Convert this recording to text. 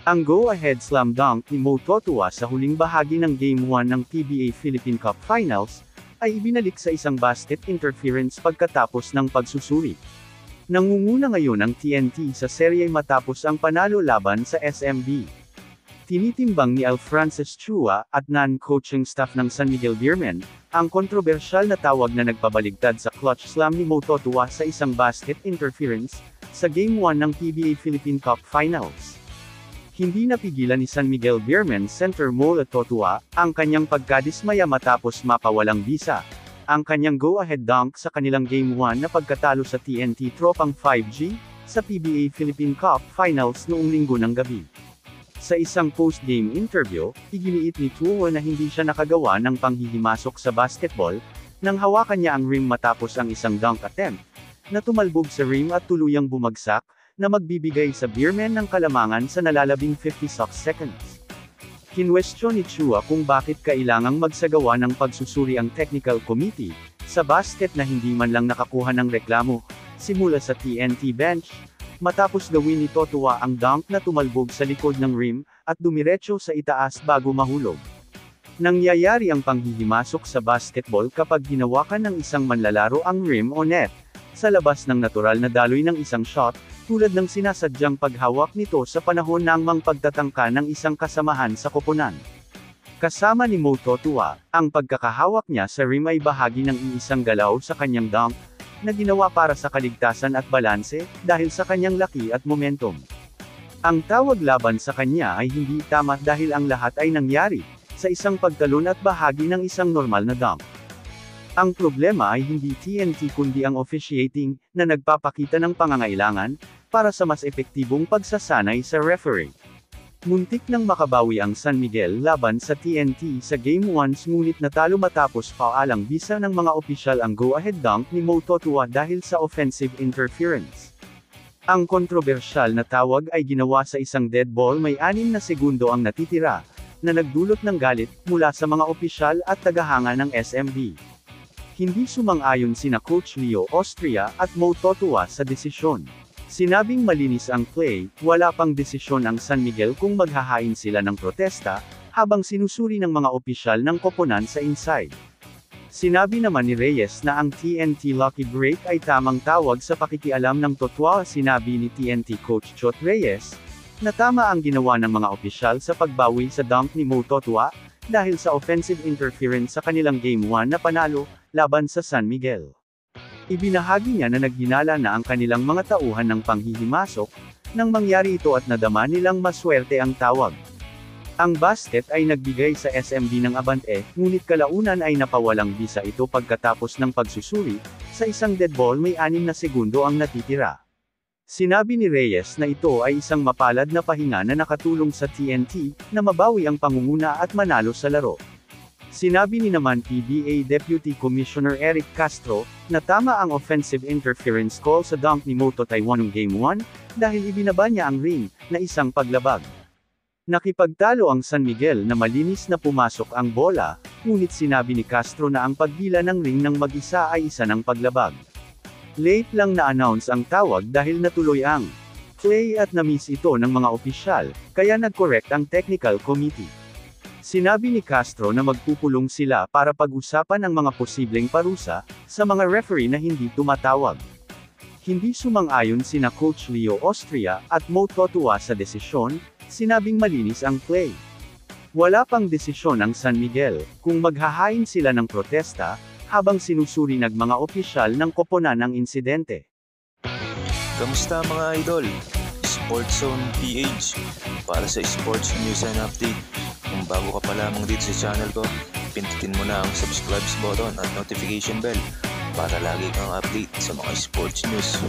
Ang go-ahead slam dunk ni Mo Totua sa huling bahagi ng Game 1 ng PBA Philippine Cup Finals, ay ibinalik sa isang basket interference pagkatapos ng pagsusuri. Nangunguna ngayon ang TNT sa serye matapos ang panalo laban sa SMB. Tinitimbang ni Alfrancis Chua at non-coaching staff ng San Miguel Beermen, ang kontrobersyal na tawag na nagpabaligtad sa clutch slam ni Mo Totua sa isang basket interference, sa Game 1 ng PBA Philippine Cup Finals. Hindi napigilan ni San Miguel Beermen center Mo Totua, ang kanyang pagkadismaya matapos mapawalang bisa. Ang kanyang go-ahead dunk sa kanilang Game 1 na pagkatalo sa TNT Tropang 5G, sa PBA Philippine Cup Finals noong Linggo ng gabi. Sa isang post-game interview, iginiit ni Chua na hindi siya nakagawa ng panghihimasok sa basketball, nang hawakan niya ang rim matapos ang isang dunk attempt, na tumalbog sa rim at tuluyang bumagsak, na magbibigay sa Beermen ng kalamangan sa nalalabing 56 seconds. Kinwestiyon ni Chua kung bakit kailangang magsagawa ng pagsusuri ang technical committee, sa basket na hindi man lang nakakuha ng reklamo, simula sa TNT bench, matapos gawin ni Totua ang dunk na tumalbog sa likod ng rim, at dumiretso sa itaas bago mahulog. Nangyayari ang panghihimasok sa basketball kapag hinawakan ng isang manlalaro ang rim o net, sa labas ng natural na daloy ng isang shot, tulad ng sinasadyang paghawak nito sa panahon ng pagtatangka ng isang kasamahan sa koponan. Kasama ni Mo Totua, ang pagkakahawak niya sa rim ay bahagi ng iisang galaw sa kanyang dunk, na ginawa para sa kaligtasan at balanse, dahil sa kanyang laki at momentum. Ang tawag laban sa kanya ay hindi tama dahil ang lahat ay nangyari, sa isang pagtalon at bahagi ng isang normal na dunk. Ang problema ay hindi TNT kundi ang officiating, na nagpapakita ng pangangailangan, para sa mas epektibong pagsasanay sa referee. Muntik nang makabawi ang San Miguel laban sa TNT sa Game 1 ngunit natalo matapos paalang bisa ng mga opisyal ang go-ahead dunk ni Mo Totua dahil sa offensive interference. Ang kontrobersyal na tawag ay ginawa sa isang dead ball may 6 na segundo ang natitira, na nagdulot ng galit mula sa mga opisyal at tagahanga ng SMB. Hindi sumang-ayon sina Coach Leo Austria at Mo Totua sa desisyon. Sinabing malinis ang play, wala pang desisyon ang San Miguel kung maghahain sila ng protesta, habang sinusuri ng mga opisyal ng koponan sa inside. Sinabi naman ni Reyes na ang TNT lucky break ay tamang tawag sa pakikialam ng Totua. Sinabi ni TNT coach Chot Reyes, na tama ang ginawa ng mga opisyal sa pagbawi sa dunk ni Mo Totua, dahil sa offensive interference sa kanilang Game 1 na panalo, laban sa San Miguel. Ibinahagi niya na naghinala na ang kanilang mga tauhan ng panghihimasok, nang mangyari ito at nadama nilang maswerte ang tawag. Ang basket ay nagbigay sa SMB ng abante, ngunit kalaunan ay napawalang bisa ito pagkatapos ng pagsusuri, sa isang dead ball may 6 na segundo ang natitira. Sinabi ni Reyes na ito ay isang mapalad na pahinga na nakatulong sa TNT, na mabawi ang pangunguna at manalo sa laro. Sinabi ni naman PBA Deputy Commissioner Eric Castro, na tama ang offensive interference call sa dunk ni Mo Totua noong Game 1, dahil ibinaba niya ang ring, na isang paglabag. Nakipagtalo ang San Miguel na malinis na pumasok ang bola, ngunit sinabi ni Castro na ang paghila ng ring ng mag-isa ay isa ng paglabag. Late lang na-announce ang tawag dahil natuloy ang play at na-miss ito ng mga opisyal, kaya nag-correct ang technical committee. Sinabi ni Castro na magpupulong sila para pag-usapan ang mga posibleng parusa, sa mga referee na hindi tumatawag. Hindi sumang-ayon sina Coach Leo Austria at Mo Totua sa desisyon, sinabing malinis ang play. Wala pang desisyon ang San Miguel, kung maghahain sila ng protesta, habang sinusuri ng mga opisyal ng koponan ang insidente. Kamusta mga idol? Sports Zone PH, para sa sports news and update. Kung bago ka pa lamang dito sa channel ko, pindutin mo na ang subscribe button at notification bell para lagi kang update sa mga sports news.